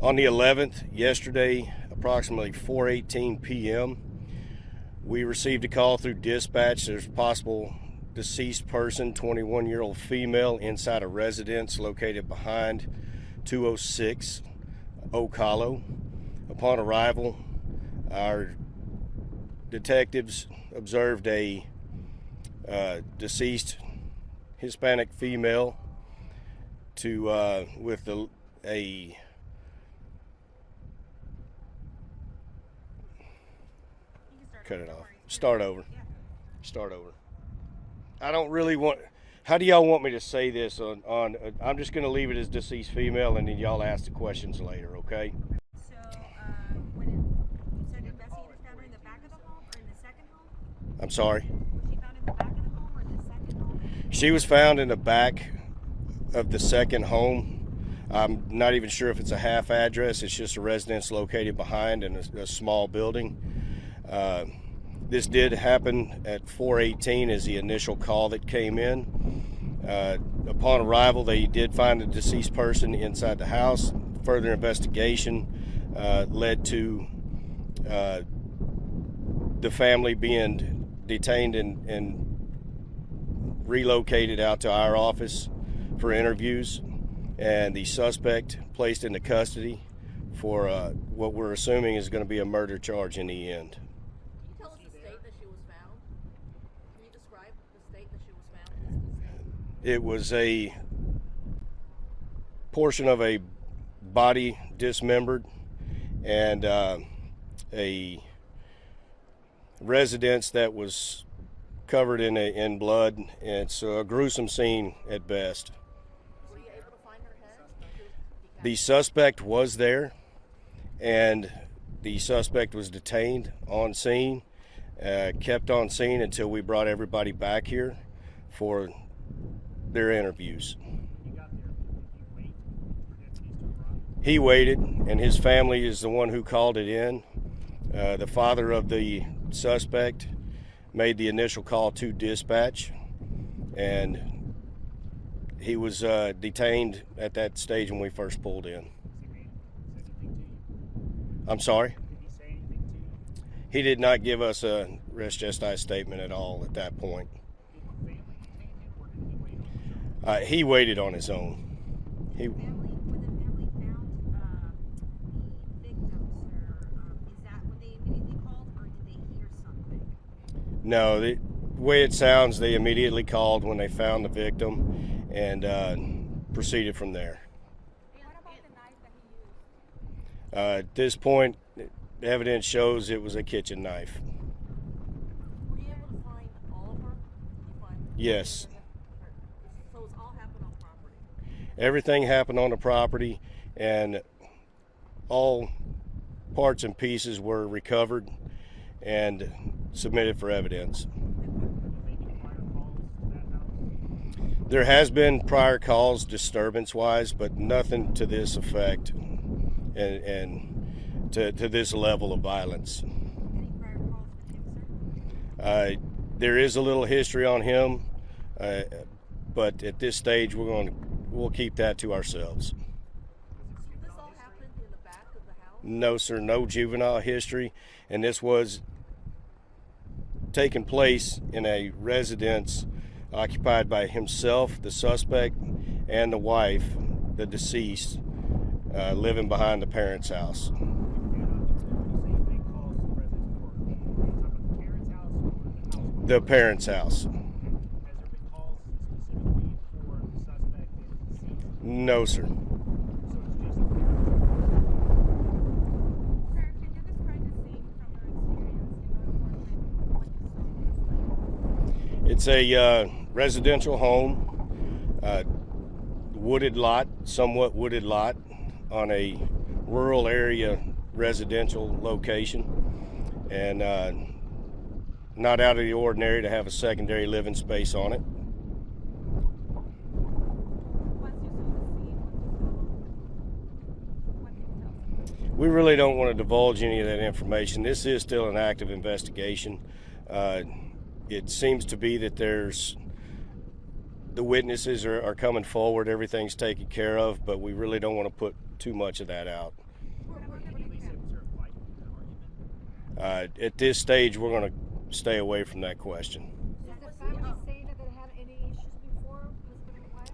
On the 11th, yesterday, approximately 4:18 p.m., we received a call through dispatch. There's a possible deceased person, 21-year-old female, inside a residence located behind 206 Oak Hollow. Upon arrival, our detectives observed a deceased Hispanic female with a cut it off. Start over. I don't really want. How do y'all want me to say this? I'm just going to leave it as deceased female, and then y'all ask the questions later, okay? So, when you said investigators found her in the back of the home or in the second home? I'm sorry. Was she found in the back of the home or in the second home? She was found in the back of the second home. I'm not even sure if it's a half address. It's just a residence located behind in a small building. This did happen at 4:18 as the initial call that came in. Upon arrival, they did find a deceased person inside the house. Further investigation led to the family being detained and relocated out to our office for interviews, and the suspect placed into custody for what we're assuming is going to be a murder charge in the end. Tell us the state that she was found. Can you describe the state that she was found? It was a portion of a body dismembered and a residence that was covered in blood. It's a gruesome scene at best. Were you able to find her head? The suspect was there, and the suspect was detained on scene, kept on scene until we brought everybody back here for their interviews. He waited, and his family is the one who called it in. The father of the suspect made the initial call to dispatch, and he was detained at that stage when we first pulled in. I'm sorry? He did not give us a res gestae statement at all at that point. He waited on his own. When the family found the victims, is that when they immediately called, or did they hear something? No, the way it sounds, they immediately called when they found the victim and proceeded from there. What about the knife that he used? At this point, evidence shows it was a kitchen knife. Were you able to find all of her? Yes. So it's all happened on property? Everything happened on the property, and all parts and pieces were recovered and submitted for evidence. There has been prior calls disturbance-wise, but nothing to this effect and to this level of violence. Any prior calls with him, sir? There is a little history on him, but at this stage we'll keep that to ourselves. So this all happened in the back of the house? No, sir, no juvenile history, and this was taking place in a residence occupied by himself, the suspect, and the wife, the deceased, living behind the parents' house. The parents' house. No, sir. Sir, can you describe the scene from your experience in the apartment? It's a residential home, wooded lot, somewhat wooded lot on a rural area residential location, and not out of the ordinary to have a secondary living space on it. Once you saw the scene, what can you tell us? We really don't want to divulge any of that information. This is still an active investigation. It seems to be that the witnesses are coming forward, everything's taken care of, but we really don't want to put too much of that out. At this stage, we're going to stay away from that question. Does the family say that they had any issues before, husband and wife?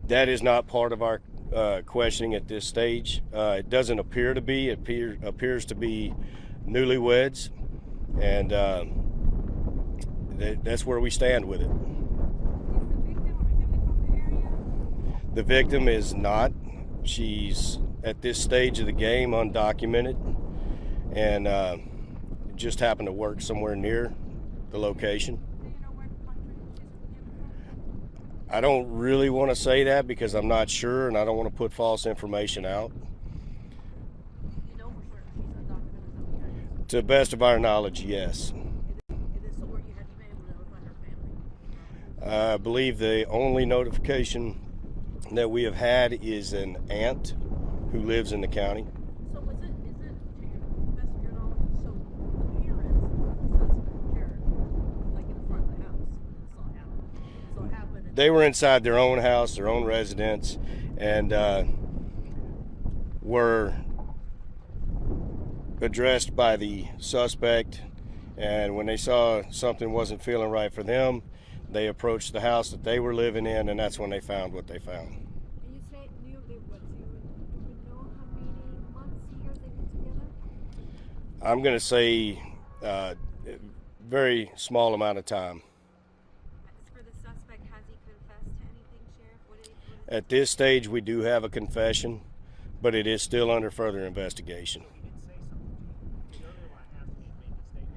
That is not part of our questioning at this stage. It doesn't appear to be. It appears to be newlyweds, and that's where we stand with it. The victim is not. She's at this stage of the game undocumented, and just happened to work somewhere near the location. I don't really want to say that because I'm not sure, and I don't want to put false information out. You know for sure she's undocumented. To the best of our knowledge, yes. It is somewhere you been able to notify her family. I believe the only notification that we have had is an aunt who lives in the county. So is it, to your best of your knowledge, so the parents of the suspect parent, like in the front of the house when this all happened? So it happened. They were inside their own house, their own residence, and were addressed by the suspect. And when they saw something wasn't feeling right for them, they approached the house that they were living in, and that's when they found what they found. And you say newlyweds. Do we know how many months, years they've been together? I'm going to say very small amount of time. As for the suspect, has he confessed to anything, Sheriff? What is At this stage, we do have a confession, but it is still under further investigation.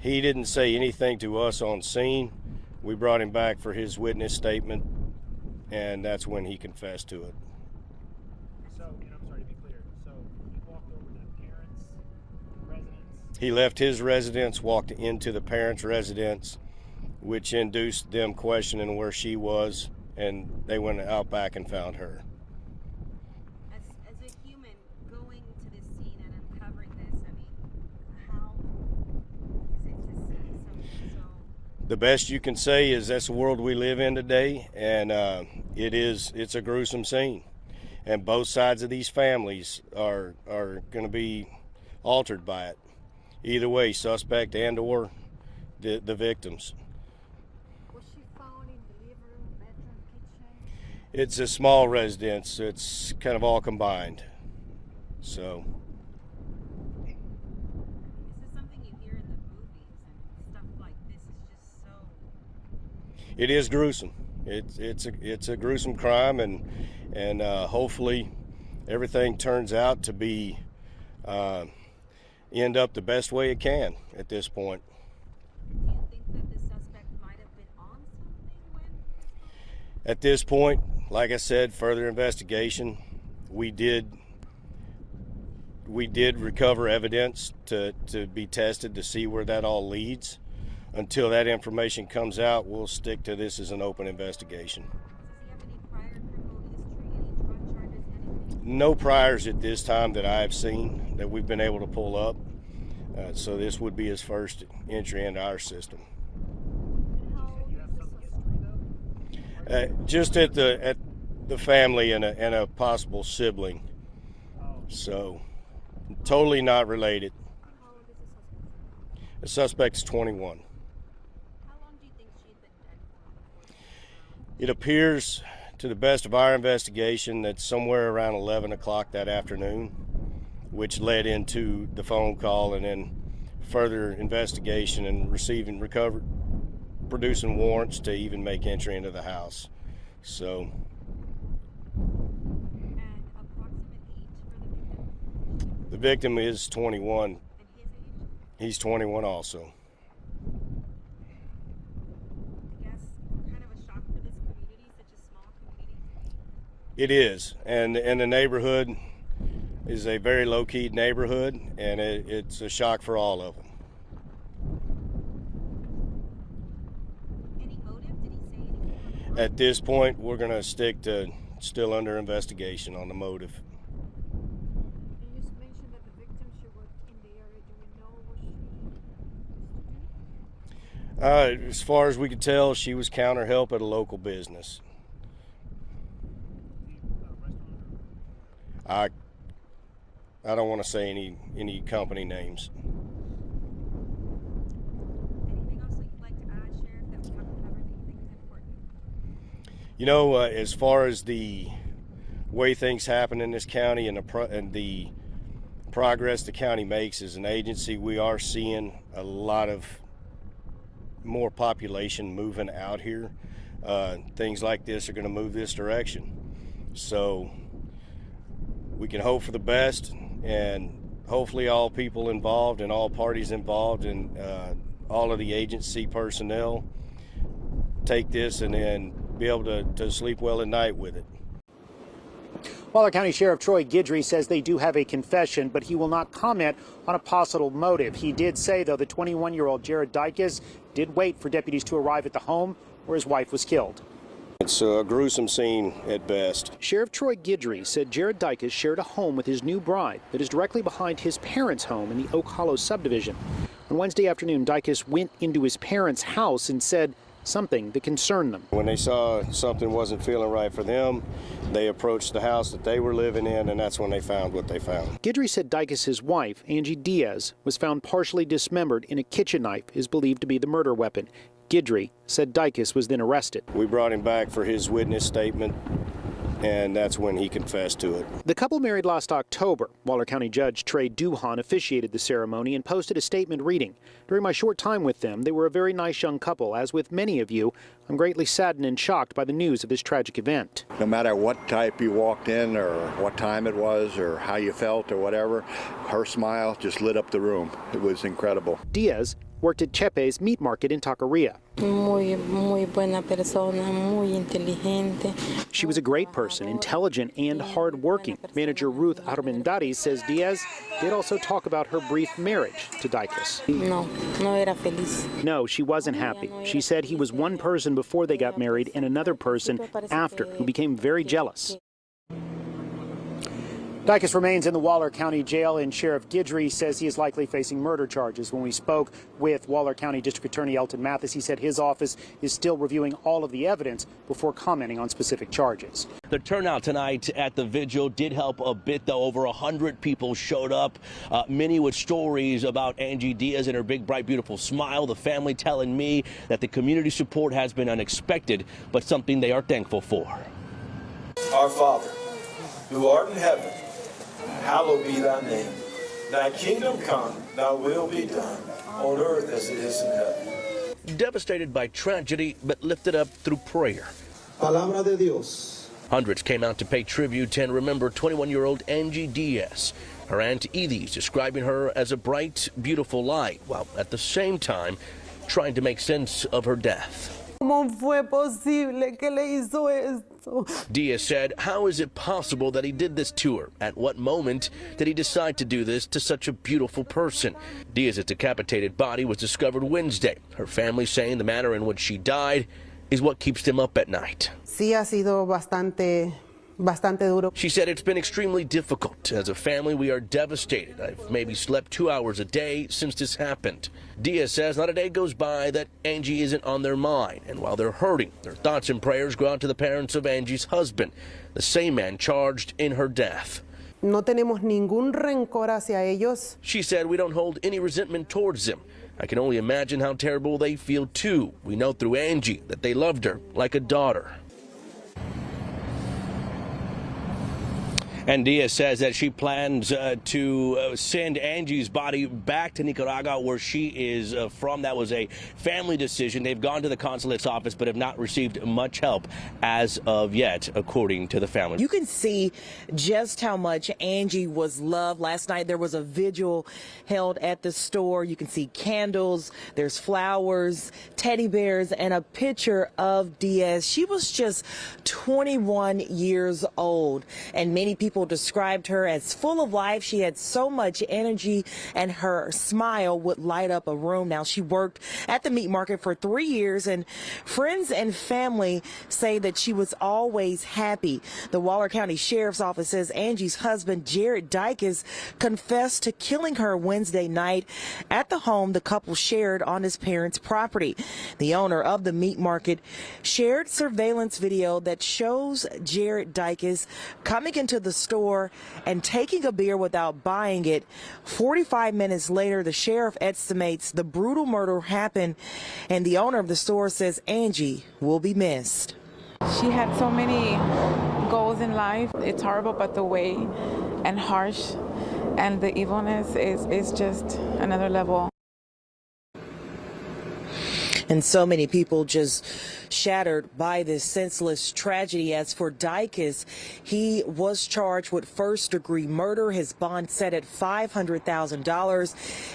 He didn't say anything to us on scene. We brought him back for his witness statement, and that's when he confessed to it. So, and I'm sorry to be clear, so he walked over to the parents' residence? He left his residence, walked into the parents' residence, which induced them questioning where she was, and they went out back and found her. as a human going to this scene and uncovering this, I mean, how is it to see something so? The best you can say is that's the world we live in today, and it's a gruesome scene, and both sides of these families are going to be altered by it. Either way, suspect and or the victims. Was she found in the living room, bedroom, kitchen? It's a small residence. It's kind of all combined. So This is something you hear in the movies, and stuff like this is just so. it is gruesome. It's a gruesome crime, and hopefully everything turns out to be end up the best way it can at this point. Do you think that the suspect might have been on something when? At this point, like I said, further investigation. We did recover evidence to be tested to see where that all leads. Until that information comes out, we'll stick to this as an open investigation. Does he have any prior criminal history, any drug charges, anything? No priors at this time that I've seen that we've been able to pull up. So this would be his first entry into our system. And how old is the suspect? Just at the family and a possible sibling. So totally not related. How old is the suspect? The suspect's 21. How long do you think she'd been dead for? It appears, to the best of our investigation, that somewhere around 11 o'clock that afternoon, which led into the phone call and then further investigation and producing warrants to even make entry into the house. So And approximate age for the victim? the victim is 21. And his age? He's 21 also. I guess kind of a shock for this community, such a small community. It is, and the neighborhood is a very low-key neighborhood, and it's a shock for all of them. Any motive? Did he say anything? At this point, we're going to stick to still under investigation on the motive. And you mentioned that the victim, she worked in the area. Do we know what she used to do? As far as we could tell, she was counter help at a local business. I don't want to say any company names. You know, as far as the way things happen in this county and the progress the county makes as an agency, we are seeing a lot of more population moving out here. Things like this are going to move this direction. So we can hope for the best, and hopefully all people involved and all parties involved and all of the agency personnel take this and then be able to sleep well at night with it. Waller County Sheriff Troy Guidry says they do have a confession, but he will not comment on a possible motive. He did say, though, the 21-year-old Jared Dykes did wait for deputies to arrive at the home where his wife was killed. It's a gruesome scene at best. Sheriff Troy Guidry said Jared Dykes shared a home with his new bride that is directly behind his parents' home in the Oak Hollow subdivision. On Wednesday afternoon, Dykes went into his parents' house and said something that concerned them. When they saw something wasn't feeling right for them, they approached the house that they were living in, and that's when they found what they found. Guidry said Dykes' wife, Angie Diaz, was found partially dismembered in a kitchen knife is believed to be the murder weapon. Guidry said Dykes was then arrested. We brought him back for his witness statement, and that's when he confessed to it. The couple married last October. Waller County Judge Trey Duhan officiated the ceremony and posted a statement reading, "During my short time with them, they were a very nice young couple. As with many of you, I'm greatly saddened and shocked by the news of this tragic event." No matter what type you walked in or what time it was or how you felt or whatever, her smile just lit up the room. It was incredible. Diaz worked at Chepe's meat market in Taqueria. Muy buena persona, muy inteligente. She was a great person, intelligent and hardworking. Manager Ruth Armendariz says Diaz did also talk about her brief marriage to Dykes. No era feliz. No, she wasn't happy. She said he was one person before they got married and another person after, who became very jealous. Dykes remains in the Waller County Jail, and Sheriff Guidry says he is likely facing murder charges. When we spoke with Waller County District Attorney Elton Mathis, he said his office is still reviewing all of the evidence before commenting on specific charges. The turnout tonight at the vigil did help a bit, though. Over 100 people showed up, many with stories about Angie Diaz and her big, bright, beautiful smile. The family telling me that the community support has been unexpected, but something they are thankful for. Our Father, who art in heaven, hallowed be thy name. Thy kingdom come, thy will be done, on earth as it is in heaven. Devastated by tragedy, but lifted up through prayer. Palabra de Dios. Hundreds came out to pay tribute and remember 21-year-old Angie Diaz. Her aunt Edie's describing her as a bright, beautiful light, while at the same time trying to make sense of her death. ¿Cómo fue posible que le hizo esto? Diaz said, how is it possible that he did this to her? At what moment did he decide to do this to such a beautiful person? Diaz's decapitated body was discovered Wednesday. Her family saying the manner in which she died is what keeps them up at night. Sí ha sido bastante duro. She said it's been extremely difficult. As a family, we are devastated. I've maybe slept 2 hours a day since this happened. Diaz says not a day goes by that Angie isn't on their mind. And while they're hurting, their thoughts and prayers go out to the parents of Angie's husband, the same man charged in her death. No tenemos ningún rencor hacia ellos. She said we don't hold any resentment towards them. I can only imagine how terrible they feel too. We know through Angie that they loved her like a daughter. And Diaz says that she plans to send Angie's body back to Nicaragua, where she is from. That was a family decision. They've gone to the consulate's office, but have not received much help as of yet, according to the family. You can see just how much Angie was loved. Last night there was a vigil held at the store. You can see candles, there's flowers, teddy bears, and a picture of Diaz. She was just 21 years old, and many people described her as full of life. She had so much energy, and her smile would light up a room. Now, she worked at the meat market for 3 years, and friends and family say that she was always happy. The Waller County Sheriff's Office says Angie's husband, Jared Dykes, confessed to killing her Wednesday night at the home the couple shared on his parents' property. The owner of the meat market shared surveillance video that shows Jared Dykes coming into the store and taking a beer without buying it. 45 minutes later, the sheriff estimates the brutal murder happened, and the owner of the store says Angie will be missed. She had so many goals in life. It's horrible, but the way and harsh and the evilness is just another level. And so many people just shattered by this senseless tragedy. As for Dicus, he was charged with first-degree murder. His bond set at $500,000.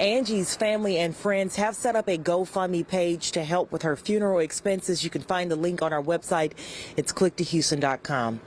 Angie's family and friends have set up a GoFundMe page to help with her funeral expenses. You can find the link on our website. It's clicktohouston.com.